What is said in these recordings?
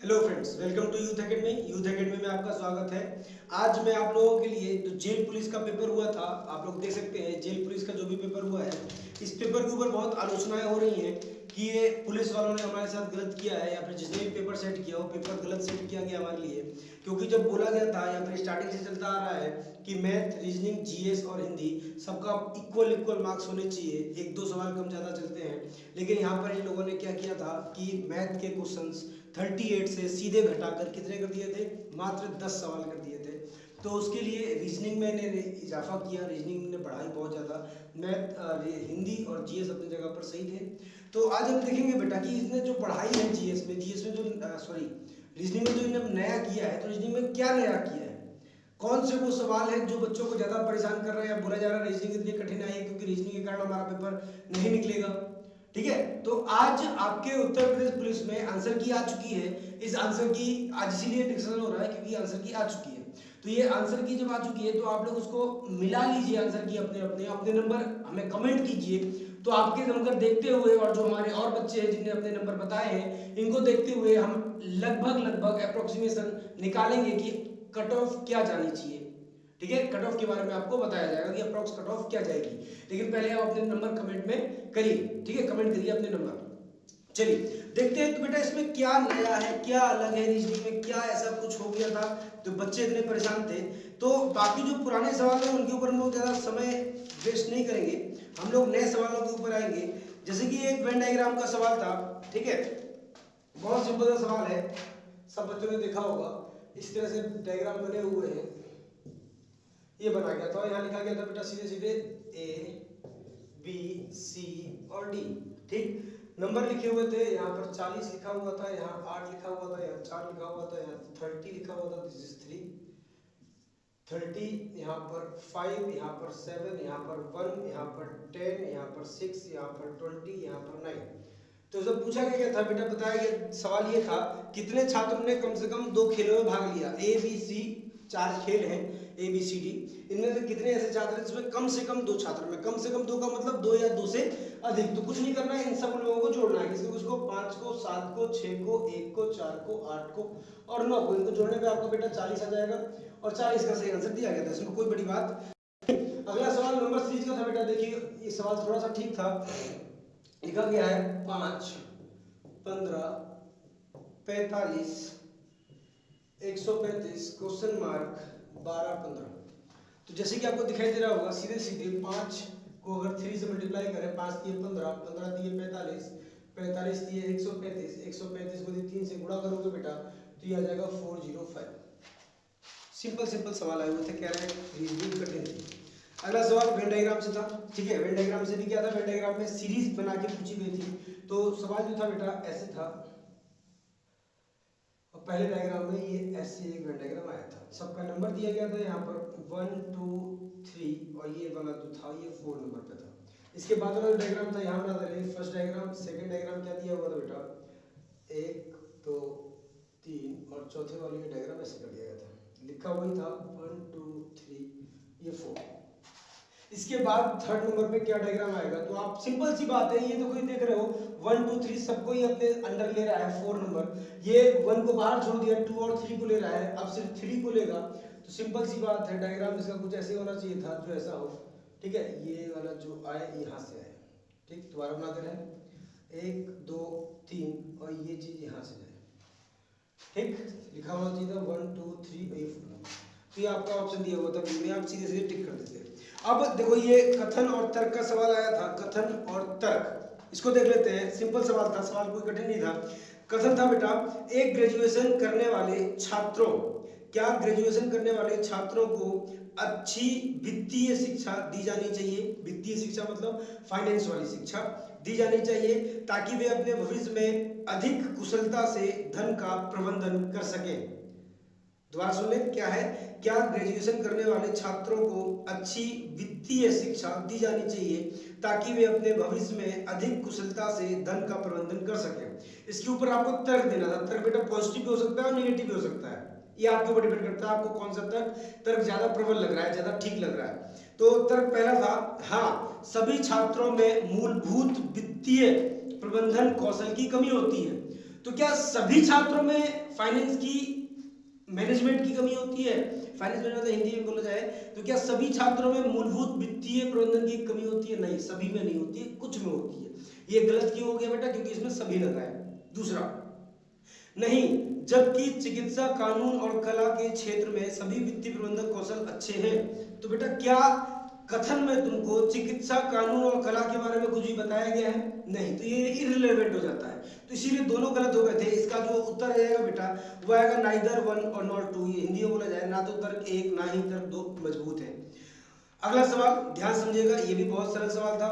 Hello friends, welcome to Youth Academy. Youth Academy में आपका स्वागत है। आज मैं आप लोगों के लिए जो जेल पुलिस का पेपर हुआ था, आप लोग देख सकते हैं जेल पुलिस का जो भी पेपर हुआ है, इस पेपर के ऊपर बहुत आलोचनाएं हो रही हैं कि ये पुलिस वालों ने हमारे साथ गलत किया है, या फिर जिसने भी पेपर सेट किया वो पेपर गलत सेट किया गया हमारे लिए। क्योंकि जब बोला गया था या फिर स्टार्टिंग से चलता आ रहा है कि मैथ, रीजनिंग, जीएस और हिंदी सबका इक्वल इक्वल मार्क्स होने चाहिए, एक दो सवाल कम ज़्यादा चलते हैं। लेकिन यहाँ पर इन लोगों ने क्या किया था कि मैथ के क्वेश्चंस 38 से सीधे घटाकर कितने कर दिए थे, मात्र 10 सवाल कर दिए थे। तो उसके लिए रीजनिंग में इन्हें इजाफा किया, रीजनिंग ने बढ़ाई बहुत ज़्यादा। मैथ, हिंदी और जीएस अपनी जगह पर सही थे। तो आज हम देखेंगे बेटा कि इसने जो पढ़ाई है जीएस में जो रीजनिंग में जो इन्होंने नया किया है, तो रीजनिंग में क्या नया किया है, कौन से वो सवाल है जो बच्चों को ज़्यादा परेशान कर रहे हैं। बोला जा रहा है रीजनिंग इतनी कठिन आई है क्योंकि रीजनिंग के कारण हमारा पेपर नहीं निकलेगा। ठीक है, तो आज आपके उत्तर प्रदेश पुलिस में आंसर की आ चुकी है। इस आंसर की आज इसीलिए डिस्कशन हो रहा है क्योंकि आंसर की आ चुकी है। तो ये आंसर की जब आ चुकी है तो आप लोग उसको मिला लीजिए, आंसर की अपने अपने अपने नंबर हमें कमेंट कीजिए। तो आपके नंबर देखते हुए और जो हमारे और बच्चे हैं जिनने अपने नंबर बताए हैं, इनको देखते हुए हम लगभग अप्रोक्सीमेशन निकालेंगे कि कट ऑफ क्या जानी चाहिए। ठीक है, कट ऑफ के बारे में आपको बताया जाएगा कि अप्रोक्स कट ऑफ क्या जाएगी। लेकिन पहले आप अपने नंबर कमेंट में करिए। ठीक है, कमेंट करिए अपने नंबर। चलिए देखते हैं तो बेटा इसमें क्या नया है, क्या अलग है, रीजनिंग में क्या ऐसा कुछ हो गया था तो बच्चे इतने परेशान थे। तो बाकी जो पुराने सवाल हैं उनके ऊपर हम लोग ज़्यादा समय वेस्ट नहीं करेंगे, हम लोग नए सवालों के ऊपर आएंगे। जैसे कि एक वेन डायग्राम का सवाल था। ठीक है, बहुत सिंपल सा सवाल है, सब बच्चों ने देखा होगा। इस तरह से डायग्राम बने हुए हैं, ये बना गया था, यहाँ लिखा गया था बेटा सीधे सीधे ए बी सी और डी। ठीक, नंबर लिखे हुए थे, यहाँ पर 40 लिखा हुआ था, यहाँ 8 लिखा हुआ था, यहाँ 4 लिखा हुआ था, यहाँ 30 लिखा हुआ था, दिस इज 30, यहाँ पर 5, यहाँ पर 7, यहाँ पर 1, यहाँ पर 10, यहाँ पर 6, यहाँ पर 20, यहाँ पर 9। तो जब पूछा गया था बेटा, बताया गया सवाल ये था कितने छात्रों ने कम से कम 2 खेलों में भाग लिया। ए बी सी 4 खेल हैं, ए बी सी डी। इनमें से कितने ऐसे छात्र हैं जिसमें कम से कम 2 छात्र में, कम से कम 2 का मतलब 2 या 2 से अधिक। तो कुछ नहीं करना है, इन सब लोगों को जोड़ना है, किसी को 5 को 7 को 6 को 1 को 4 को 8 को और 9 को। इनको जोड़ने पे आपको बेटा 40 आ जाएगा और 40 का सही आंसर दिया गया था, इसमें कोई बड़ी बात। अगला सवाल नंबर सीरीज का था बेटा। देखिए ये सवाल थोड़ा सा ठीक था, लिखा गया है 5, 15, 45, 135 क्वेश्चन मार्क 12, 15। तो जैसे कि आपको दिखाई दे रहा होगा, सीधे सीधे 5 को अगर 3 से मल्टीप्लाई करें, 5 दिए 15, 15 दिए 45, 45 दिए 135, 135 को 3 से गुणा करोगे बेटा तो ये आ जाएगा 405। सिंपल सवाल आए हुए थे, कह रहे हैं रीजनिंग कठिन थी। अगला सवाल वेन डायग्राम से था। ठीक है, वेन डायग्राम से भी क्या था, वेन डायग्राम में सीरीज बना के पूछी गई थी। तो सवाल जो था बेटा ऐसे था, और पहले डायग्राम में ये ऐसे एक वेन डायग्राम आया था, सबका नंबर दिया गया था यहाँ पर 1 2 3 और ये वाला जो था ये 4 नंबर पे था। इसके बाद वाला डायग्राम था यहाँ बना था, फर्स्ट डायग्राम, सेकंड डायग्राम क्या दिया हुआ था बेटा 1 2 3 और चौथे वाले डायग्राम ऐसे कर दिया गया था, लिखा वही था 1 2 3 ये 4। इसके बाद थर्ड नंबर पे क्या डायग्राम आएगा, तो आप सिंपल सी बात है, ये तो कोई देख रहे हो 1 2 3 सबको ही अपने अंडर ले रहा है 4 नंबर, ये 1 को बाहर छोड़ दिया, 2 और 3 को ले रहा है, अब सिर्फ 3 को लेगा। तो सिंपल सी बात है, डायग्राम इसका कुछ ऐसे होना चाहिए था जो ऐसा हो। ठीक है, ये वाला जो आए यहाँ से आए। ठीक, दोबारा बना दे रहे हैं 1 2 3 और ये चीज यहाँ से जाए। ठीक, लिखा हुआ चाहिए था 1 2 3 ये 4। तो ये आपका ऑप्शन दिया हुआ था बी में, आप सीधे सीधे टिक कर देते हैं। अब देखो ये कथन और तर्क का सवाल आया था, कथन और तर्क, इसको देख लेते हैं। सिंपल सवाल था, सवाल कोई कठिन नहीं था। कथन था बेटा, एक ग्रेजुएशन करने वाले छात्रों, क्या ग्रेजुएशन करने वाले छात्रों को अच्छी वित्तीय शिक्षा दी जानी चाहिए। वित्तीय शिक्षा मतलब फाइनेंस वाली शिक्षा दी जानी चाहिए ताकि वे अपने भविष्य में अधिक कुशलता से धन का प्रबंधन कर सकें। दोबारा सुन ले, क्या है, क्या ग्रेजुएशन करने वाले छात्रों को अच्छी वित्तीय शिक्षा दी जानी चाहिए ताकि वे अपने भविष्य में अधिक कुशलता से धन का प्रबंधन कर सकें। इसके ऊपर आपको तर्क देना था। तर्क बेटा पॉजिटिव भी हो सकता है और निगेटिव भी हो सकता है, ये आपके ऊपर डिपेंड करता है आपको कौन सा तर्क ज्यादा प्रबल लग रहा है, ज्यादा ठीक लग रहा है। तो तर्क पहला था, हाँ सभी छात्रों में मूलभूत वित्तीय प्रबंधन कौशल की कमी होती है। तो क्या सभी छात्रों में फाइनेंस की मैनेजमेंट की कमी होती है? फाइनेंस मैनेजमेंट हिंदी में बोला जाए तो क्या सभी छात्रों में मूलभूत वित्तीय प्रबंधन की कमी होती है? नहीं, सभी में नहीं होती है, कुछ में होती है। ये गलत क्यों हो गया बेटा? क्योंकि इसमें सभी लगा है। दूसरा, नहीं, जबकि चिकित्सा, कानून और कला के क्षेत्र में सभी वित्तीय प्रबंधन कौशल अच्छे हैं। तो बेटा क्या कथन में तुमको चिकित्सा, कानून और कला के बारे में कुछ भी बताया गया है? नहीं, तो ये इररिलेवेंट हो जाता है। तो इसीलिए दोनों गलत हो गए थे। इसका जो उत्तर आ जाएगा बेटा वो आएगा नाइदर वन और नॉट टू। ये हिंदी में बोला जाए ना तो तर्क एक ना ही तर्क दो मजबूत है। अगला सवाल ध्यान समझिएगा, ये भी बहुत सरल सवाल था।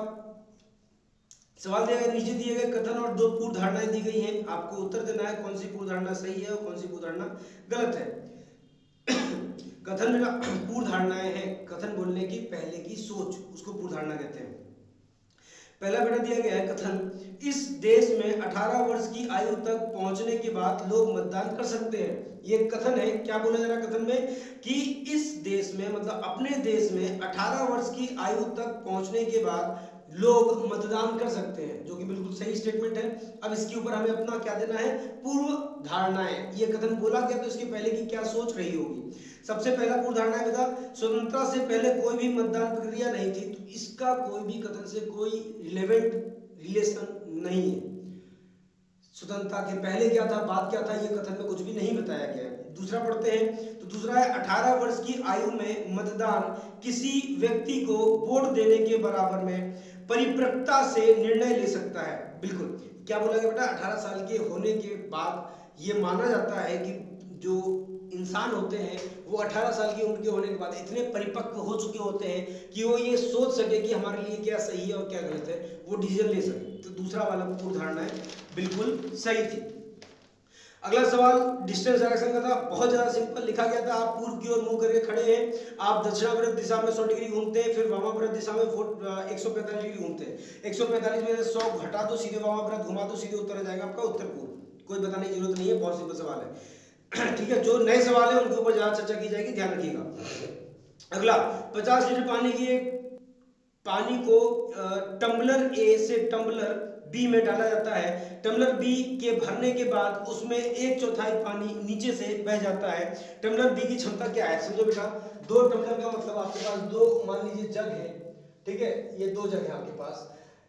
सवाल दिया गया, नीचे दिए गए कथन और 2 पूर्व धारणाएं दी गई हैं, आपको उत्तर देना है कौन सी पूर्व धारणा सही है और कौन सी पूर्व धारणा गलत है। कथन में पूर्व धारणाएं हैं, कथन बोलने की पहले की सोच, उसको पूर्व धारणा कहते हैं। पहला बेटा दिया गया है कथन, इस देश में 18 वर्ष की आयु तक पहुंचने के बाद लोग मतदान कर सकते हैं। ये कथन है, क्या बोला जा रहा है कथन में कि इस देश में मतलब अपने देश में 18 वर्ष की आयु तक पहुंचने के बाद लोग मतदान कर सकते हैं, जो कि बिल्कुल सही स्टेटमेंट है। अब इसके ऊपर हमें अपना क्या देना है? पूर्व धारणाएं। ये कथन बोला गया तो इसके पहले की क्या सोच रही होगी? सबसे पहला पूर्व धारणा है बेटा, स्वतंत्रता से पहले कोई भी मतदान प्रक्रिया नहीं थी। तो इसका कोई भी कथन से कोई रिलेवेंट रिलेशन नहीं है। स्वतंत्रता के पहले क्या था, बाद क्या था, ये कथन में कुछ भी नहीं बताया गया है। दूसरा पढ़ते हैं, तो दूसरा है 18 वर्ष की आयु में मतदान किसी व्यक्ति को वोट देने के बराबर में परिपक्वता से निर्णय ले सकता है। बिल्कुल, क्या बोला गया बेटा? 18 साल के होने के बाद ये माना जाता है कि जो इंसान होते हैं वो 18 साल की उम्र के होने के बाद इतने परिपक्व हो चुके होते हैं कि वो ये सोच सके कि हमारे लिए क्या सही है और क्या गलत है, वो डिसीजन ले सके। तो दूसरा वाला पूर्व धारणा है बिल्कुल सही थी। अगला सवाल डिस्टेंस डायरेक्शन का था, बहुत ज्यादा सिंपल लिखा गया था। आप पूर्व की ओर मुंह करके खड़े हैं, आप दक्षिणावर्त दिशा में 100 डिग्री घूमते हैं, फिर वामावर्त दिशा में 145 डिग्री घूमते हैं। 145 में से 100 घटा दो, सीधे वामावर्त घुमा दो, सीधे उत्तर आ जाएगा आपका उत्तर पूर्व। कोई बताने की जरूरत नहीं है, बहुत सिंपल सवाल है। ठीक है, जो नए सवाल है उनके ऊपर ज्यादा चर्चा की जाएगी, ध्यान रखिएगा। अगला, 50 लीटर पानी की पानी को टम्बलर ए से टम्बलर बी में डाला जाता है। टम्बलर बी के भरने के बाद उसमें 1/4 पानी नीचे से बह जाता है। टम्बलर बी की क्षमता क्या है? समझो बेटा, 2 टम्बलर का मतलब आपके पास 2 मान लीजिए जग है, ठीक है, ये 2 जग है आपके पास।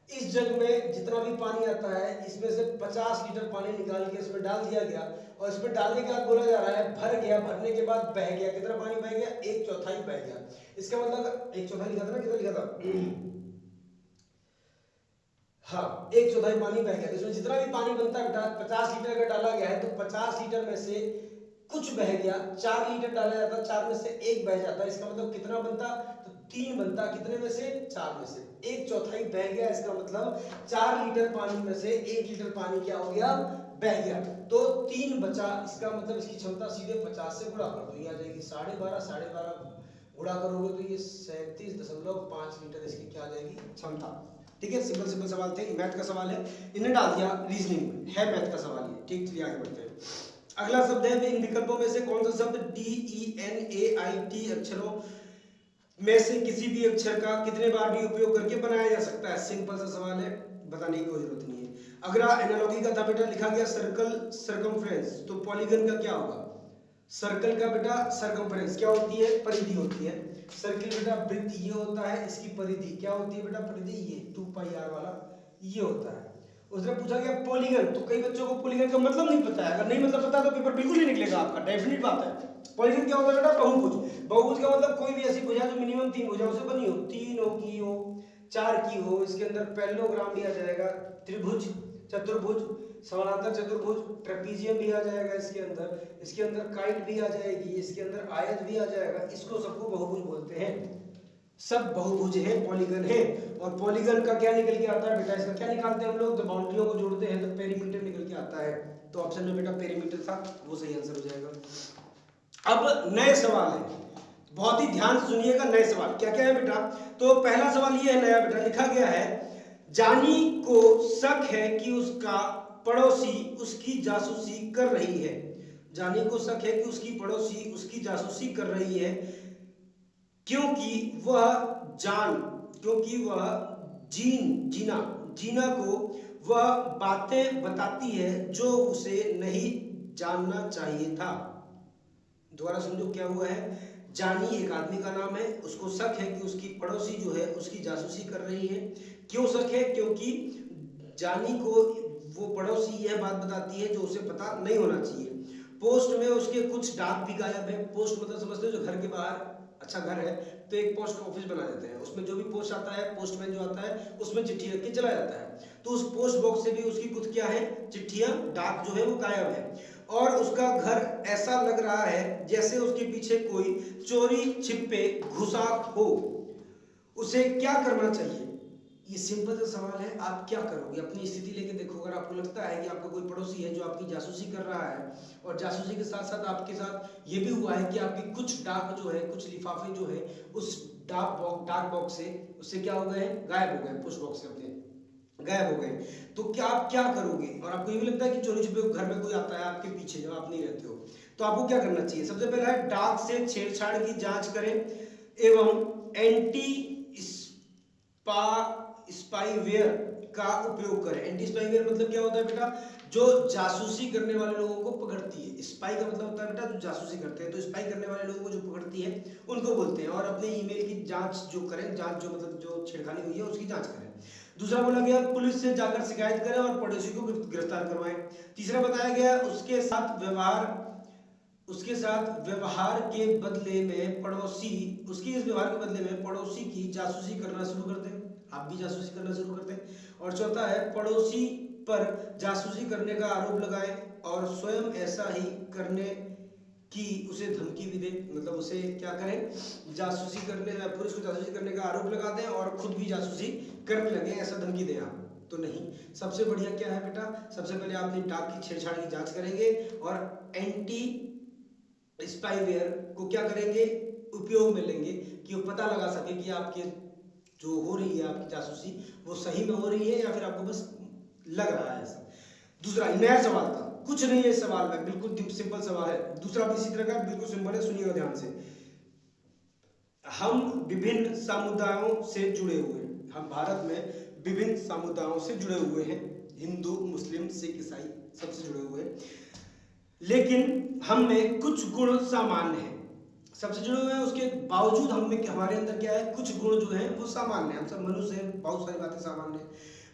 इस जग में जितना भी पानी आता है इसमें से 50 लीटर पानी निकाल के इसमें डाल दिया गया, और इसमें डालने के बाद बोला जा रहा है भर गया, भरने के बाद बह गया। कितना पानी बह गया? 1/4 बह गया। इसका मतलब 1/4 लिखा था ना, कितना लिखा था? हाँ, 1/4 पानी बह गया। इसमें जितना भी पानी बनता है बेटा, 50 लीटर अगर डाला गया है तो 50 लीटर में से कुछ बह गया, 4 लीटर डाला जाता, 4 में से 1 बह जाता। इसका मतलब कितना बनता? तो 3 बनता। कितने में से? 4 में से 1/4 बह गया। इसका मतलब 4 लीटर पानी में से 1 लीटर पानी क्या हो गया? बह गया। तो 3 बचा। इसका मतलब इसकी क्षमता सीधे 50 से गुणा कर दो, ये आ जाएगी 12.5 गुणा करोगे तो ये 37.5 लीटर इसकी क्या आ जाएगी? क्षमता। ठीक है, सिंपल सिंपल सवाल थे, मैथ का सवाल है, इन्हें डाल दिया रीजनिंग में, है मैथ का सवाल ये। ठीक, चलिए आगे बढ़ते हैं। अगला शब्द है, इन विकल्पों में से कौन सा शब्द DENAIT अक्षरों में से किसी भी अक्षर का कितने बार भी उपयोग करके बनाया जा सकता है? सिंपल सा सवाल है, बताने की कोई जरूरत नहीं है। अगला एनालॉजी का था बेटा, लिखा गया सर्कल सर्कमफ्रेंस, तो पॉलीगन का क्या होगा? सर्कल का बेटा सर्कमफ्रेंस क्या होती है? परिधि होती है। सर्किल बेटा वृत्त ये होता है, इसकी परिधि क्या होती है बेटा? परिधि ये 2πr वाला ये होता है। उसने पूछा गया पॉलीगन, तो कई बच्चों को पॉलीगन का मतलब नहीं पता है। अगर नहीं मतलब पता तो पेपर बिल्कुल नहीं निकलेगा आपका, डेफिनेट बात है। पॉलीगन क्या होता है बेटा? बहुभुज। बहुभुज का मतलब कोई भी ऐसी भुजा जो मिनिमम 3 भुजाओं से बनी हो, 3 हो की हो, 4 की हो, इसके अंदर पैरेललोग्राम भी आ जाएगा, त्रिभुज, चतुर्भुज, समानांतर चतुर्भुज, ट्रेपीजियम भी आ जाएगा इसके अंदर काइट भी आ जाएगी, इसके अंदर आयत भी आ जाएगा। इसको सबको बहुभुज बोलते हैं, सब बहुभुज है, पॉलीगन है। और पॉलीगन का क्या निकल के आता है बेटा? इसका क्या निकालते हैं हम लोग? तो बाउंड्रियों को जोड़ते हैं तो पेरीमीटर निकल के आता है। तो ऑप्शन में बेटा पेरीमीटर था, वो सही आंसर हो जाएगा। अब नए सवाल है, बहुत ही ध्यान से सुनिएगा। नए सवाल क्या क्या है बेटा? तो पहला सवाल ये है नया बेटा, लिखा गया है, जानी को शक है कि उसका पड़ोसी उसकी जासूसी कर रही है। जानी को शक है कि उसकी पड़ोसी उसकी जासूसी कर रही है क्योंकि वह जीना को वह बातें बताती है जो उसे नहीं जानना चाहिए था। दोबारा समझो क्या हुआ है। जानी एक आदमी का नाम है, उसको शक है कि उसकी पड़ोसी जो है उसकी जासूसी कर रही है। क्यों शक है? क्योंकि जानी को वो पड़ोसी यह बात बताती है जो उसे पता नहीं होना चाहिए। पोस्ट में उसके कुछ डाक भी गायब है। पोस्ट मतलब समझते हो जो घर के बाहर, अच्छा घर है तो एक पोस्ट ऑफिस बना देते हैं, उसमें जो भी पोस्ट आता है, पोस्टमैन जो आता है उसमें चिट्ठी रख के चला जाता है। तो उस पोस्ट बॉक्स से भी उसकी कुछ क्या है, चिट्ठियां, डाक जो है वो गायब है। और उसका घर ऐसा लग रहा है जैसे उसके पीछे कोई चोरी छिपे घुसा हो। उसे क्या करना चाहिए? ये सिंपल सा सवाल है। आप क्या करोगे? अपनी स्थिति लेके देखो। अगर आपको लगता है कि आपका कोई पड़ोसी है जो आपकी जासूसी कर रहा है, और जासूसी के साथ साथ आपके साथ ये भी हुआ है कि आपकी कुछ डाक जो है, कुछ लिफाफे जो है उस डाक बॉक्स से उससे क्या हो गए, गायब हो गए, पोस्ट बॉक्स से अपने गायब हो गए, तो क्या आप क्या करोगे? और आपको ये भी लगता है कि चोरी छुपे घर में कोई आता है आपके पीछे जब आप नहीं रहते हो, तो आपको क्या करना चाहिए? सबसे पहला है डाक से छेड़छाड़ की जांच करें एवं एंटी स्पाईवेयर का उपयोग करें। एंटी स्पाईवेयर मतलब क्या होता है बेटा? जो जासूसी करने वाले लोगों को पकड़ती है। स्पाई का मतलब होता है बेटा जो जासूसी करते हैं, तो स्पाई करने वाले लोगों को जो पकड़ती है उनको बोलते हैं। और अपने ईमेल की जांच जो करें, जांच जो मतलब जो छेड़खानी हुई है उसकी जांच करें। दूसरा बोला गया पुलिस से जाकर शिकायत करें और पड़ोसी को गिरफ्तार करवाएं। तीसरा बताया गया उसके साथ व्यवहार के बदले में पड़ोसी उसकी इस व्यवहार के बदले में पड़ोसी की जासूसी करना शुरू कर दें। आप भी जासूसी करना शुरू कर दें। और चौथा है पड़ोसी पर जासूसी करने का आरोप लगाएं और स्वयं ऐसा ही करने की उसे धमकी भी दें। मतलब उसे क्या करें, जासूसी करने, पुलिस को जासूसी करने का आरोप लगा दें और खुद भी जासूसी करने लगे, ऐसा धमकी दें आप। तो नहीं, सबसे बढ़िया क्या है बेटा? सबसे पहले आप अपनी डाक की छेड़छाड़ की जांच करेंगे और एंटी स्पाईवेयर को क्या करेंगे, उपयोग में लेंगे कि वो पता लगा सके कि आपके जो हो रही है आपकी जासूसी वो सही में हो रही है या फिर आपको बस लग रहा है ऐसा। दूसरा नया सवाल था, कुछ नहीं है इस सवाल में, बिल्कुल सिंपल सवाल है। दूसरा भी इसी तरह का बिल्कुल सिंपल है, सुनिएगा ध्यान से। हम विभिन्न समुदायों से जुड़े हुए हैं। हम भारत में विभिन्न समुदायों से जुड़े हुए हैं, हिंदू, मुस्लिम, सिख, ईसाई सबसे जुड़े हुए हैं, लेकिन हम में कुछ गुण सामान्य हैं। सबसे जुड़े हुए हैं, उसके बावजूद हम में हमारे अंदर क्या है, कुछ गुण जो हैं वो सामान्य हैं। हम सब मनुष्य हैं, बहुत सारी बातें सामान्य हैं।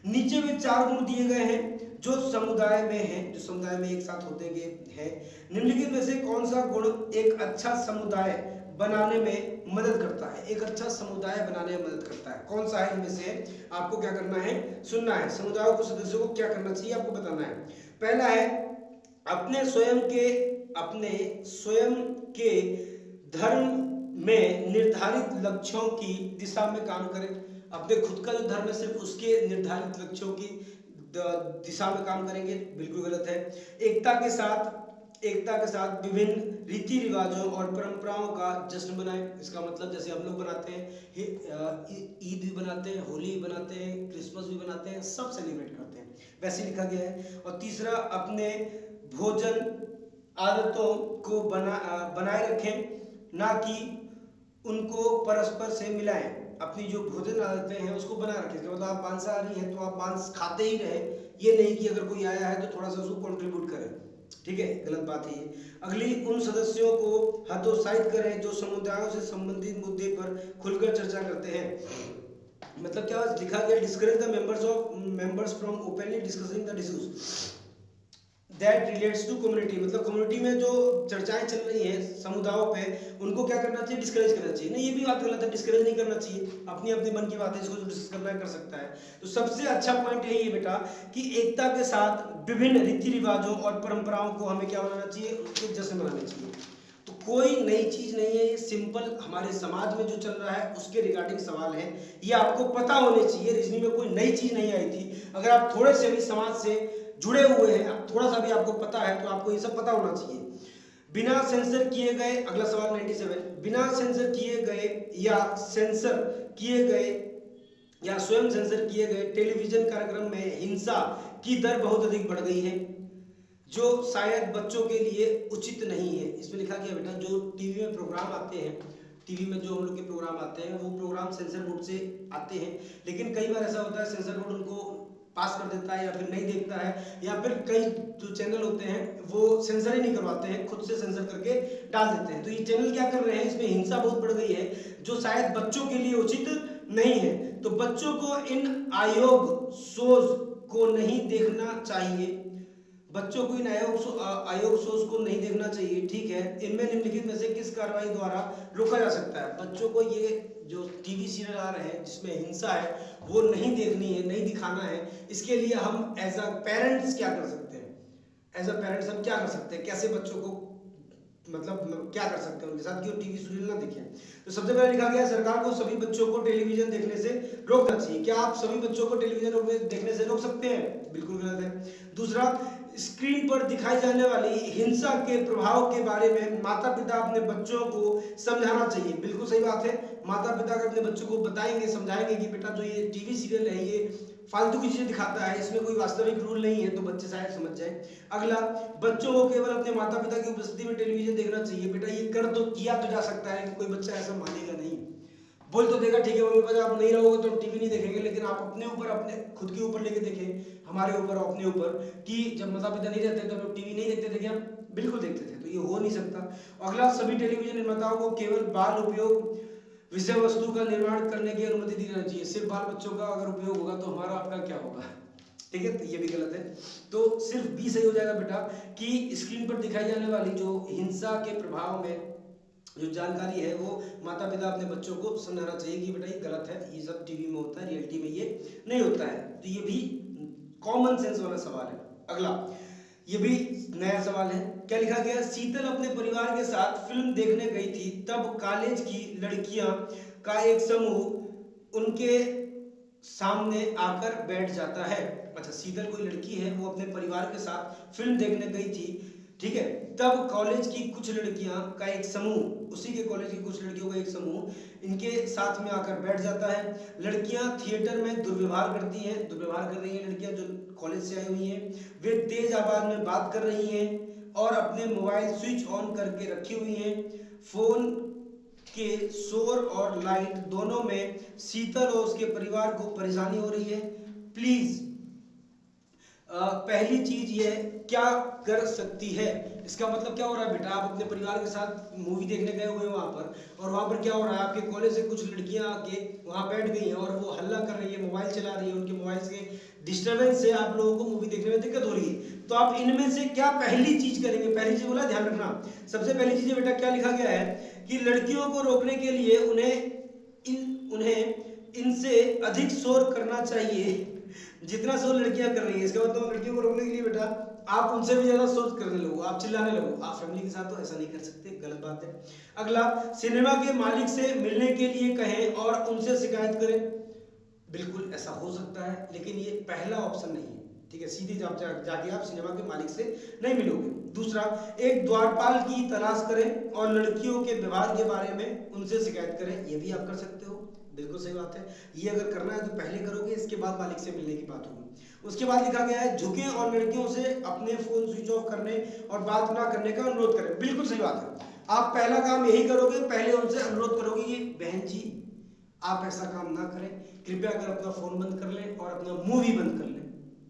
नीचे में 4 गुण दिए गए हैं जो समुदाय में हैं, जो समुदाय में एक साथ होते हैं। निम्नलिखित में से कौन सा गुण एक अच्छा समुदाय बनाने में मदद करता है? एक अच्छा समुदाय बनाने में मदद करता है, कौन सा है इनमें से? आपको क्या करना है, सुनना है। समुदाय को, सदस्यों को क्या करना चाहिए आपको बताना है। पहला है अपने स्वयं के धर्म में निर्धारित लक्ष्यों की दिशा में काम करें। अपने खुद का जो धर्म है सिर्फ उसके निर्धारित लक्ष्यों की दिशा में काम करेंगे, बिल्कुल गलत है। एकता के साथ विभिन्न रीति रिवाजों और परंपराओं का जश्न मनाएं। इसका मतलब जैसे हम लोग बनाते हैं, ईद भी बनाते हैं, होली भी बनाते हैं, क्रिसमस भी बनाते हैं, सब सेलिब्रेट करते हैं, वैसे लिखा गया है। और तीसरा अपने भोजन आदतों को बनाए रखें, ना कि उनको परस्पर से मिलाएं। अपनी जो भोजन आदतें हैं उसको बनाए रखें। इसका मतलब आप मांसाहारी हैं तो आप मांस खाते ही रहे, ये नहीं कि अगर कोई आया है तो थोड़ा सा उसको कंट्रीब्यूट करें, ठीक है, गलत बात है ये। अगली, उन सदस्यों को हतोत्साहित करें जो समुदायों से संबंधित मुद्दे पर खुलकर चर्चा करते हैं। मतलब क्या लिखा गया, discourage the members from openly discussing the issues that relates to community. मतलब कम्युनिटी में जो चर्चाएं चल रही हैं समुदायों पे, उनको क्या करना चाहिए, डिस्करेज करना चाहिए। नहीं, ये भी बात गलत है, डिस्करेज नहीं करना चाहिए। अपनी अपनी मन की बात है, इसको जो डिस्कस करना है कर सकता है। तो सबसे अच्छा पॉइंट यही है बेटा कि एकता के साथ विभिन्न रीति रिवाजों और परंपराओं को हमें क्या बनाना चाहिए, उसके जश्न मनाना चाहिए। तो कोई नई चीज नहीं है, ये सिंपल हमारे समाज में जो चल रहा है उसके रिगार्डिंग सवाल है, ये आपको पता होने चाहिए। रीजनिंग में कोई नई चीज नहीं आई थी। अगर आप थोड़े से भी समाज से जुड़े हुए हैं, थोड़ा सा भी आपको पता है, तो आपको ये सब पता होना चाहिए। बिना सेंसर किए गए, अगला सवाल 97, बिना सेंसर किए गए या स्वयं सेंसर किए गए टेलीविजन कार्यक्रम में हिंसा की दर बहुत अधिक बढ़ गई है, जो शायद बच्चों के लिए उचित नहीं है। इसमें लिखा गया बेटा जो टीवी में प्रोग्राम आते हैं, टीवी में जो हम लोग के प्रोग्राम आते हैं वो प्रोग्राम सेंसर बोर्ड से आते हैं, लेकिन कई बार ऐसा होता है सेंसर बोर्ड उनको पास कर देता है या फिर नहीं देखता है, या फिर कई जो चैनल होते हैं वो सेंसर ही नहीं करवाते हैं, खुद से सेंसर करके डाल देते हैं। तो ये चैनल क्या कर रहे हैं, इसमें हिंसा बहुत बढ़ गई है जो शायद बच्चों के लिए उचित नहीं है। तो बच्चों को इन आयोग शोज को नहीं देखना चाहिए, बच्चों को इन आयोग शोज को नहीं देखना चाहिए, ठीक है। इनमें निम्नलिखित में से किस कार्रवाई द्वारा रोका जा सकता है? बच्चों को ये जो टीवी सीरियल आ रहे हैं जिसमें हिंसा है वो नहीं देखनी है, नहीं दिखाना है। इसके लिए हम एज अ पेरेंट्स क्या कर सकते हैं? एज अ पेरेंट्स हम क्या कर सकते हैं, कैसे बच्चों को मतलब क्या कर सकते हैं उनके साथ कि वो टीवी सीरियल ना देखें? तो सबसे पहले लिखा गया है सरकार को सभी बच्चों को टेलीविजन देखने से रोकना चाहिए। क्या आप सभी बच्चों को टेलीविजन देखने से रोक सकते हैं? बिल्कुल गलत है। दूसरा, स्क्रीन पर दिखाई जाने वाली हिंसा के प्रभाव के बारे में माता पिता अपने बच्चों को समझाना चाहिए। बिल्कुल सही बात है, माता पिता अगर अपने बच्चों को बताएंगे, समझाएंगे कि बेटा जो ये टीवी सीरियल है ये फालतू की चीजें दिखाता है, इसमें कोई वास्तविक रूल नहीं है, तो बच्चे शायद समझ जाए। अगला, बच्चों को केवल अपने माता पिता की उपस्थिति में टेलीविजन देखना चाहिए। बेटा ये कर तो किया तो जा सकता है, कोई बच्चा ऐसा मानेगा नहीं, बोल तो देगा ठीक है मम्मी पापा आप नहीं रहोगे तो हम टीवी नहीं देखेंगे, लेकिन आप अपने ऊपर, अपने खुद के ऊपर लेके देखें, हमारे ऊपर अपने ऊपर, कि जब माता पिता नहीं रहते तो हम टीवी नहीं देखते थे क्या? बिल्कुल देखते थे। तो ये हो नहीं सकता। अगला, सभी टेलीविजन निर्माताओं को केवल बाल उपयोग विषय वस्तु का निर्माण करने की अनुमति दी जानी चाहिए। सिर्फ बाल बच्चों का अगर उपयोग होगा तो हमारा आपका क्या होगा? ठीक है, तो ये भी गलत है। तो सिर्फ बी सही हो जाएगा बेटा कि स्क्रीन पर दिखाई जाने वाली जो हिंसा के प्रभाव में जो जानकारी है वो माता पिता अपने बच्चों को समझाना चाहिए कि बेटा ये गलत है, ये सब टीवी में होता है, रियलिटी में ये नहीं होता है। तो ये भी कॉमन सेंस वाला सवाल है। अगला, ये भी नया सवाल है। क्या लिखा गया? शीतल अपने परिवार के साथ फिल्म देखने गई थी, तब कॉलेज की लड़कियां का एक समूह उनके सामने आकर बैठ जाता है। अच्छा, शीतल कोई लड़की है, वो अपने परिवार के साथ फिल्म देखने गई थी, ठीक है। तब कॉलेज की कुछ लड़कियां का एक समूह, उसी के कॉलेज की कुछ लड़कियों का एक समूह इनके साथ में आकर बैठ जाता है। लड़कियां थिएटर में दुर्व्यवहार करती हैं, दुर्व्यवहार कर रही हैं लड़कियां जो कॉलेज से आई हुई हैं। वे तेज आवाज में बात कर रही हैं और अपने मोबाइल स्विच ऑन करके रखी हुई हैं। फोन के शोर और लाइट दोनों में शीतल और उसके परिवार को परेशानी हो रही है। प्लीज पहली चीज ये क्या कर सकती है? इसका मतलब क्या हो रहा है बेटा, आप अपने परिवार के साथ मूवी देखने गए हुए हैं वहां पर, और वहां पर क्या हो रहा है, आपके कॉलेज से कुछ लड़कियां आके वहां बैठ गई हैं और वो हल्ला कर रही है, मोबाइल चला रही है, उनके मोबाइल से डिस्टरबेंस से आप लोगों को मूवी देखने में दिक्कत हो रही है। तो आप इनमें से क्या पहली चीज करेंगे? पहली चीज बोला, ध्यान रखना, सबसे पहली चीज बेटा क्या लिखा गया है कि लड़कियों को रोकने के लिए उन्हें इनसे अधिक शोर करना चाहिए जितना शोर लड़कियां कर रही है। इसका मतलब लड़कियों को रोकने के लिए बेटा आप उनसे भी ज्यादा शोर करने लगो, आप चिल्लाने लगो। आप फैमिली के साथ तो ऐसा नहीं कर सकते, गलत बात है। अगला, सिनेमा के मालिक से मिलने के लिए कहें और उनसे शिकायत करें। बिल्कुल ऐसा हो सकता है, लेकिन ये पहला ऑप्शन नहीं है, ठीक है। सीधे जाके आप सिनेमा के मालिक से नहीं मिलोगे। दूसरा, एक द्वारपाल की तलाश करें और लड़कियों के व्यवहार के बारे में उनसे शिकायत करें। ये भी आप कर सकते हो, बिल्कुल सही बात है। ये अगर करना है तो पहले करोगे, इसके बाद मालिक से मिलने की बात होगी। उसके बाद लिखा गया है झुके और लड़कियों से अपने फोन स्विच ऑफ करने और बात ना करने का अनुरोध करें। बिल्कुल सही बात है, आप पहला काम यही करोगे, पहले उनसे अनुरोध करोगे कि बहन जी आप ऐसा काम ना करें, कृपया कर अपना फोन बंद कर लें और अपना मूवी बंद कर लें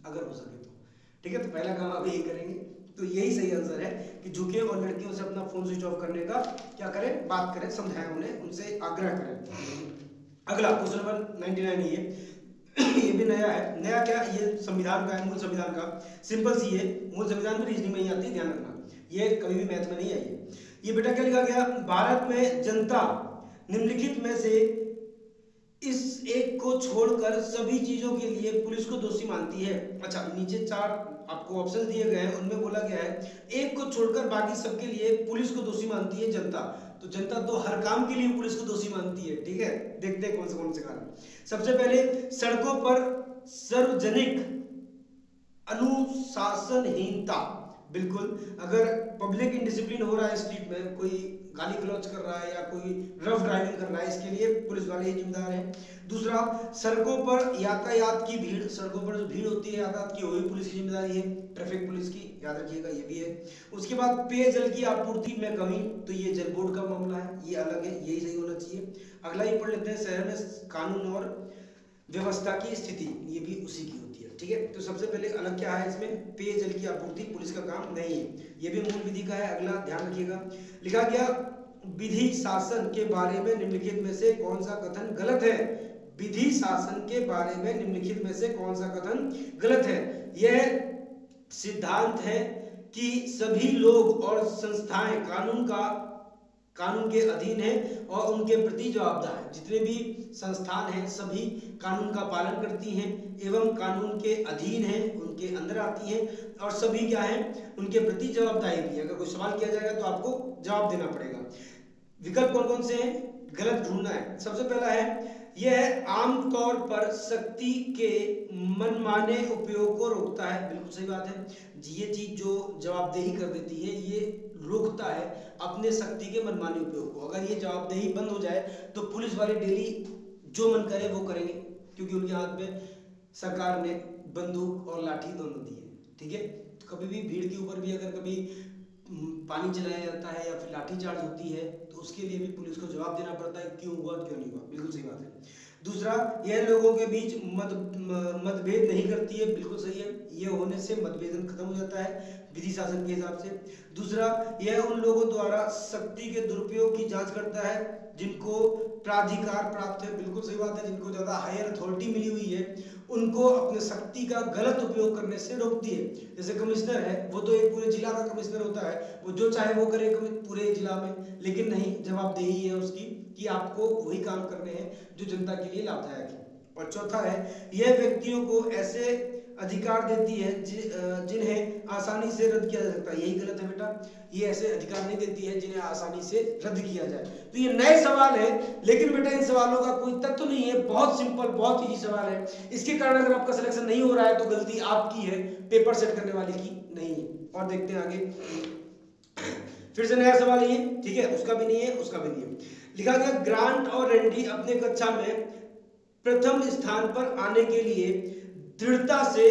अगर हो सके तो, ठीक है। तो पहला काम आप यही करेंगे, तो यही सही आंसर है कि झुके और लड़कियों से अपना फोन स्विच ऑफ करने का क्या करें, बात करें, समझाएं उन्हें, उनसे आग्रह करें। अगला क्वेश्चन नंबर 99 ये भी नया है। नया क्या, ये संविधान का है, मूल संविधान का, सिंपल सी है, मूल संविधान भी रीजनिंग में ही आती है, ध्यान रखना, ये कभी भी मैथ में नहीं आई है। ये बेटा क्या लिखा गया, भारत में जनता निम्नलिखित में से इस एक को छोड़कर सभी चीजों के लिए पुलिस को दोषी मानती है। अच्छा, नीचे 4 आपको ऑप्शन दिए गए हैं, उनमें बोला गया है एक को छोड़कर बाकी सबके लिए पुलिस को दोषी मानती है जनता। तो जनता तो हर काम के लिए पुलिस को दोषी मानती है, ठीक है। देखते हैं कौन से कारण। सबसे पहले, सड़कों पर सार्वजनिक अनुशासनहीनता। बिल्कुल, अगर पब्लिक इंडिसिप्लिन हो रहा है, स्ट्रीट में कोई गाली गलौज कर रहा है या कोई रफ ड्राइविंग कर रहा है, इसके लिए पुलिस वाले ही जिम्मेदार हैं। दूसरा, सड़कों पर यातायात की भीड़, सड़कों पर जो भीड़ होती है यातायात की, वो भी पुलिस की जिम्मेदारी है, ट्रैफिक पुलिस की, याद रखिएगा ये भी है। उसके बाद पेयजल की आपूर्ति में कमी, तो ये जल बोर्ड का मामला है, ये अलग है, यही सही होना चाहिए। अगला ये पढ़ लेते हैं, शहर में कानून और व्यवस्था की स्थिति, ये भी उसी की होती है। ठीक है। तो सबसे पहले अलग क्या है इसमें, पेयजल की आपूर्ति पुलिस का काम नहीं है, ये भी मूल विधि का है। अगला ध्यान रखिएगा, लिखा गया विधि शासन के बारे में निम्नलिखित में से कौन सा कथन गलत है। विधि शासन के बारे में निम्नलिखित में से कौन सा कथन गलत है। यह सिद्धांत है कि सभी लोग और संस्थाएं कानून के अधीन है और उनके प्रति जवाबदार है। जितने भी संस्थान हैं सभी कानून का पालन करती हैं एवं कानून के अधीन हैं, उनके अंदर आती हैं और सभी क्या है, उनके प्रति जवाबदारी भी है। अगर कोई सवाल किया जाएगा तो आपको जवाब देना पड़ेगा। विकल्प कौन कौन से हैं, गलत ढूंढना है। सबसे पहला है, यह आमतौर पर शक्ति के मनमाने उपयोग को रोकता है। बिल्कुल सही बात है, ये चीज जो जवाबदेही कर देती है ये रोकता है अपने शक्ति के मनमाने उपयोग को। अगर ये जवाबदेही बंद हो जाए तो पुलिस वाले डेली जो मन करे वो करेंगे, क्योंकि उनके हाथ में सरकार ने बंदूक और लाठी दोनों दी है। ठीक है, तो कभी भी भीड़ के ऊपर भी अगर कभी पानी चलाया जाता है या फिर लाठी चार्ज होती है तो उसके लिए भी पुलिस को जवाब देना पड़ता है, क्यों हुआ क्यों नहीं हुआ। बिल्कुल सही बात है। दूसरा, यह लोगों के बीच मतभेद नहीं करती है। बिल्कुल सही है, ये होने से मतभेद खत्म हो जाता है विधि शासन के हिसाब से। दूसरा, यह उन लोगों द्वारा शक्ति के दुरुपयोग की जांच करता है जिनको प्राधिकार प्राप्त है। बिल्कुल सही बात है, जिनको ज्यादा हायर अथॉरिटी मिली हुई है उनको अपने शक्ति का गलत उपयोग करने से रोकती है। जैसे कमिश्नर है, वो तो एक पूरे जिला का कमिश्नर होता है, वो जो चाहे वो करे पूरे जिला में, लेकिन नहीं, जवाबदेही है उसकी कि आपको वही काम करने हैं जो जनता के लिए लाभदायक है। और चौथा है, यह व्यक्तियों को ऐसे अधिकार देती है जिन्हें आसानी से रद्द किया जा सकता है। यही गलत है बेटा, ये ऐसे अधिकार नहीं देती है जिन्हें आसानी से रद्द किया जाए। तो ये नए सवाल है, लेकिन बेटा इन सवालों का कोई तत्व नहीं है, बहुत सिंपल बहुत इजी सवाल है। इसके कारण अगर आपका सिलेक्शन नहीं हो रहा है तो गलती आपकी है, पेपर सेट करने वाले की नहीं है। और देखते हैं आगे, फिर से नया सवाल है ये, ठीक है, उसका भी नहीं है उसका भी नहीं है। लिखा गया, ग्रांट और रैंडी अपने कक्षा में प्रथम स्थान पर आने के लिए दृढ़ता से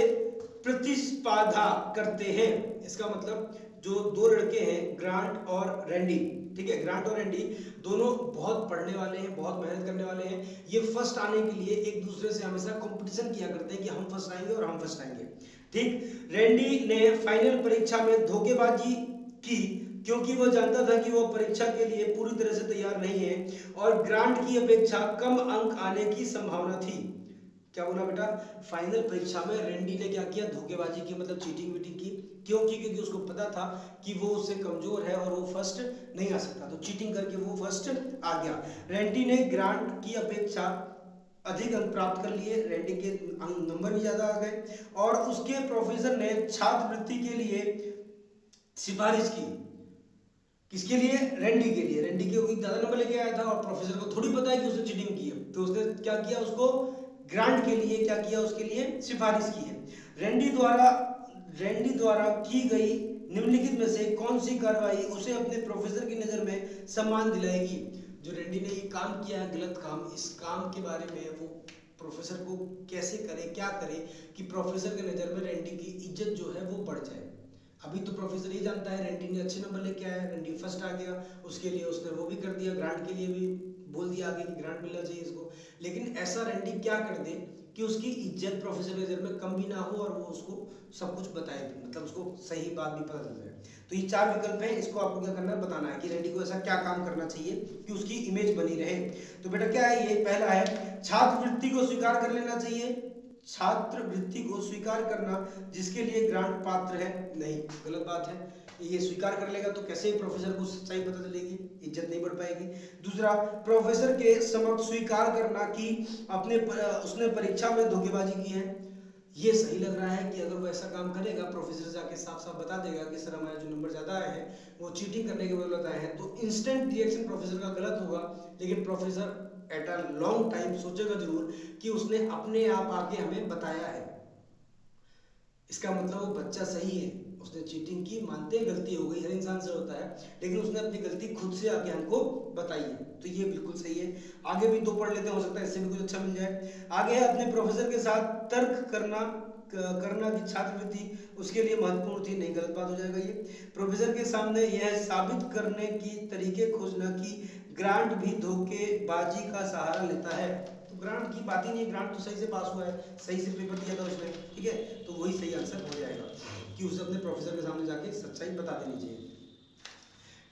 प्रतिस्पर्धा करते हैं। इसका मतलब जो दो लड़के हैं ग्रांट और रैंडी, ठीक है, ग्रांट और रैंडी दोनों बहुत पढ़ने वाले हैं, बहुत मेहनत करने वाले हैं। ये फर्स्ट आने के लिए एक दूसरे से हमेशा कंपटीशन किया करते हैं कि हम फर्स्ट आएंगे और हम फर्स्ट आएंगे। ठीक, रैंडी ने फाइनल परीक्षा में धोखेबाजी की क्योंकि वो जानता था कि वो परीक्षा के लिए पूरी तरह से तैयार नहीं है और ग्रांट की अपेक्षा कम अंक आने की संभावना थी। क्या बोला बेटा, फाइनल परीक्षा में रैंडी ने क्या किया, धोखेबाजी की, मतलब चीटिंग वीटिंग की। क्योंकि उसको पता था कि वो उससे कमजोर है और वो फर्स्ट नहीं आ सकता, तो चीटिंग करके वो फर्स्ट आ गया। रैंडी ने ग्रांट की अपेक्षा अधिक अंक प्राप्त कर लिए, रैंडी के नंबर भी ज्यादा आ गए और उसके प्रोफेसर ने छात्रवृत्ति के लिए सिफारिश की। किसके लिए, रैंडी के लिए। रैंडी के कोई ज्यादा नंबर लेके आया था और प्रोफेसर को थोड़ी पता है कि उसने चीटिंग की है, तो उसने क्या किया, उसको ग्रांट के लिए क्या किया, उसके लिए सिफारिश की है। रैंडी द्वारा की गई निम्नलिखित में से कौन सी कार्रवाई उसे अपने प्रोफेसर की नजर में सम्मान दिलाएगी। जो रैंडी ने ये काम किया है गलत काम, इस काम के बारे में वो प्रोफेसर को कैसे करे, क्या करे कि प्रोफेसर के नजर में रैंडी की इज्जत जो है वो बढ़ जाए। अभी तो प्रोफेसर ये जानता है रैंडी ने अच्छे नंबर लेके आया, रैंडी फर्स्ट आ गया, उसके लिए उसने वो भी कर दिया, ग्रांट के लिए भी बोल दिया आगे कि ग्रांट मिलना चाहिए इसको। लेकिन ऐसा रैंडी क्या कर दे कि उसकी इज्जत प्रोफेसर की नजर में कम भी ना हो और वो उसको सब कुछ बताए भी, मतलब उसको सही बात भी पता चल जाए। तो ये चार विकल्प हैं, इसको आपको क्या करना है, बताना है कि रैंडी को ऐसा क्या काम करना चाहिए कि उसकी इमेज बनी रहे। तो बेटा क्या है ये, पहला है छात्रवृत्ति को स्वीकार कर लेना चाहिए। छात्रवृत्ति को स्वीकार करना जिसके लिए ग्रांट पात्र है, नहीं, गलत बात है। ये स्वीकार कर लेगा तो कैसे प्रोफेसर को सच्चाई पता चलेगी, इज्जत नहीं बढ़ पाएगी। दूसरा, प्रोफेसर के समक्ष स्वीकार करना कि उसने परीक्षा में धोखेबाजी की है। ये सही लग रहा है कि अगर वो ऐसा काम करेगा, प्रोफेसर जाके साफ साफ बता देगा कि सर हमारे जो नंबर ज्यादा आए हैं वो चीटिंग करने के बदौलत आए हैं, तो इंस्टेंट रिएक्शन प्रोफेसर का गलत होगा। लेकिन professor at a long time सोचेगा जरूर कि उसने अपने आप आके हमें बताया है, इसका मतलब वो बच्चा सही है, उसने चीटिंग की, मानते हैं गलती हो गई, हर इंसान से होता है, लेकिन उसने अपनी गलती खुद से आके हमको बताई है, तो ये बिल्कुल सही है। आगे भी दो पढ़ लेते हैं, हो सकता है इससे भी कुछ अच्छा मिल जाए। आगे है अपने प्रोफेसर के साथ तर्क करना की छात्रवृत्ति उसके लिए महत्वपूर्ण थी, नहीं, गलत बात हो जाएगा ये। प्रोफेसर के सामने यह साबित करने की तरीके खोजना कि ग्रांट भी धोखेबाजी का सहारा लेता है, तो ग्रांट की बात ही नहीं है, ग्रांट तो सही से पास हुआ है, सही से पेपर दिया था उसने, ठीक है, तो वही सही आंसर हो जाएगा कि उसे अपने प्रोफेसर के सामने जाके सच्चाई बता देनी चाहिए।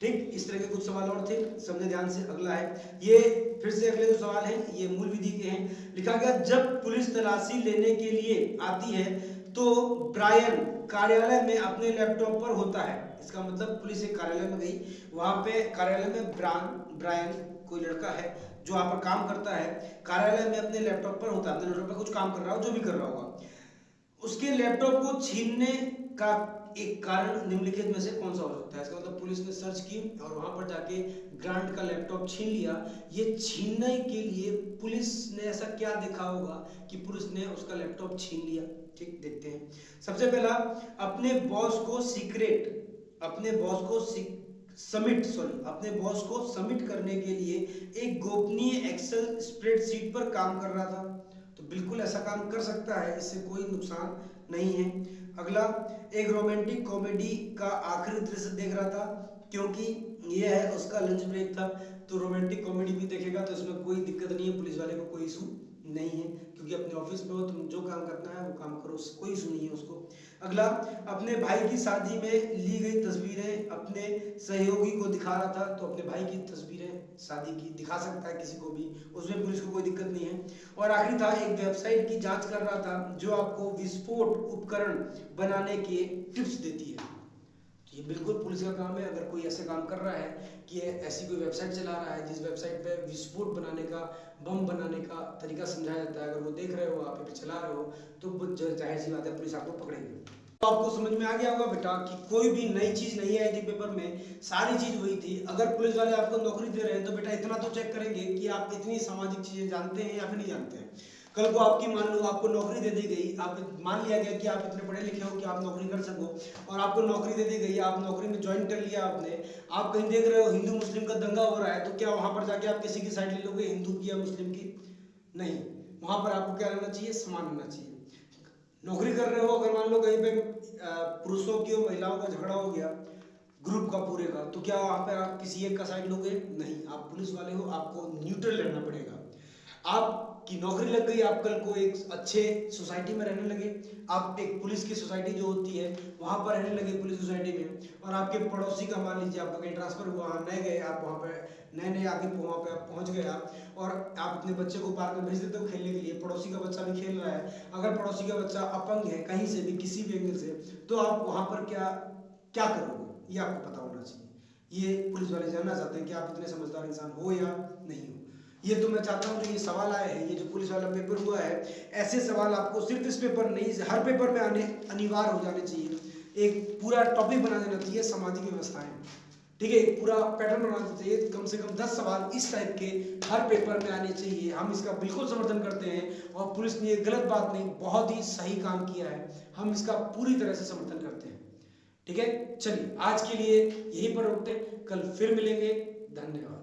ठीक, इस तरह के कुछ सवाल और थे, समझे ध्यान से। अगला है, ये फिर से अगले जो सवाल हैं ये मूल विधि के हैं। लिखा गया, जब पुलिस तलाशी लेने के लिए आती है तो ब्रायन कार्यालय में अपने लैपटॉप पर होता है। इसका मतलब पुलिस एक कार्यालय में गई, वहां पे कार्यालय में ब्रायन कोई लड़का है जो वहां पर काम करता है, कार्यालय में अपने लैपटॉप पर होता है, अपने लैपटॉप पर कुछ काम कर रहा हो, जो भी कर रहा होगा। उसके लैपटॉप को छीनने का एक कारण निम्नलिखित में से कौन सा हो सकता है? इसका मतलब पुलिस ने सर्च की और वहां पर जाके ग्रांट का लैपटॉप छीन लिया। ये छीनने के लिए पुलिस ने ऐसा क्या देखा होगा कि पुलिस ने उसका लैपटॉप छीन लिया? ठीक, देखते हैं। सबसे पहला, अपने बॉस को सबमिट करने के लिए एक गोपनीय एक्सेल स्प्रेडशीट पर काम कर रहा था, तो बिल्कुल ऐसा काम कर सकता है, इससे कोई नुकसान नहीं है। अगला, एक रोमांटिक कॉमेडी का आखिरी दृश्य देख रहा था, क्योंकि यह है उसका लंच ब्रेक था, तो रोमांटिक कॉमेडी भी देखेगा तो इसमें कोई दिक्कत नहीं है, पुलिस वाले को कोई इशू नहीं है, क्योंकि अपने ऑफिस में हो, तुम जो काम करना है वो काम करो, कोई इशू नहीं है उसको। अगला, अपने भाई की शादी में ली गई तस्वीरें अपने सहयोगी को दिखा रहा था, तो अपने भाई की तस्वीरें शादी की दिखा सकता है किसी को भी, उसमें पुलिस को कोई दिक्कत नहीं है। और आखिरी था, एक वेबसाइट की जांच कर रहा था जो आपको विस्फोट उपकरण बनाने के टिप्स देती है, तो ये बिल्कुल पुलिस का काम है। अगर कोई ऐसे काम कर रहा है कि ऐसी कोई वेबसाइट चला रहा है जिस वेबसाइट पे विस्फोट बनाने का, बम बनाने का तरीका समझाया जाता है, अगर वो देख रहे हो, आप पे चला रहे हो, तो जाहिर सी बात है पुलिस आपको पकड़ेगी। तो आपको समझ में आ गया होगा बेटा कि कोई भी नई चीज नहीं आई थी पेपर में, सारी चीज वही थी। अगर पुलिस वाले आपको नौकरी दे रहे हैं तो बेटा इतना तो चेक करेंगे कि आप इतनी सामाजिक चीजें जानते हैं या फिर नहीं जानते हैं। कल को आपकी मान लो आपको नौकरी दे दी गई, आप मान लिया गया कि आप इतने पढ़े लिखे हो कि आप नौकरी कर सको, और आपको नौकरी दे दी गई, आप नौकरी में ज्वाइन कर लिया आपने, आप कहीं देख रहे हो हिंदू मुस्लिम का दंगा हो रहा है, तो क्या वहां पर जाके आप किसी की साइड ले लोगे, हिंदू की या मुस्लिम की? नहीं, वहां पर आपको क्या रहना चाहिए, समान रहना चाहिए। नौकरी कर रहे हो, अगर मान लो कहीं पे पुरुषों की और महिलाओं का झगड़ा हो गया ग्रुप का पूरे का, तो क्या वहां पे आप किसी एक का साइड लोगे? नहीं, आप पुलिस वाले हो, आपको न्यूट्रल रहना पड़ेगा। आपकी नौकरी लग गई, आप कल को एक अच्छे सोसाइटी में रहने लगे, आप एक पुलिस की सोसाइटी जो होती है वहां पर रहने लगे पुलिस सोसाइटी में, और आपके पड़ोसी का मान लीजिए आपका कहीं ट्रांसफर हुआ, नए गए आप वहां पर, नए आगे वहां पे आप पहुंच गए आप, और आप अपने बच्चे को पार्क में भेज देते हो खेलने के लिए, पड़ोसी का बच्चा भी खेल रहा है, अगर पड़ोसी का बच्चा अपंग है कहीं से भी किसी भी एंगल से, तो आप वहां पर क्या क्या करोगे, ये आपको पता होना चाहिए। ये पुलिस वाले जानना चाहते हैं कि आप इतने समझदार इंसान हो या नहीं हो। ये तो मैं चाहता हूँ जो ये सवाल आए हैं, ये जो पुलिस वाला पेपर हुआ है, ऐसे सवाल आपको सिर्फ इस पेपर नहीं, हर पेपर में आने अनिवार्य हो जाने चाहिए। एक पूरा टॉपिक बना देना चाहिए सामाजिक व्यवस्थाएं, ठीक है, एक पूरा पैटर्न बनाना चाहिए, कम से कम 10 सवाल इस टाइप के हर पेपर में आने चाहिए। हम इसका बिल्कुल समर्थन करते हैं, और पुलिस ने ये गलत बात नहीं, बहुत ही सही काम किया है, हम इसका पूरी तरह से समर्थन करते हैं। ठीक है, चलिए आज के लिए यहीं पर रोकते हैं, कल फिर मिलेंगे, धन्यवाद।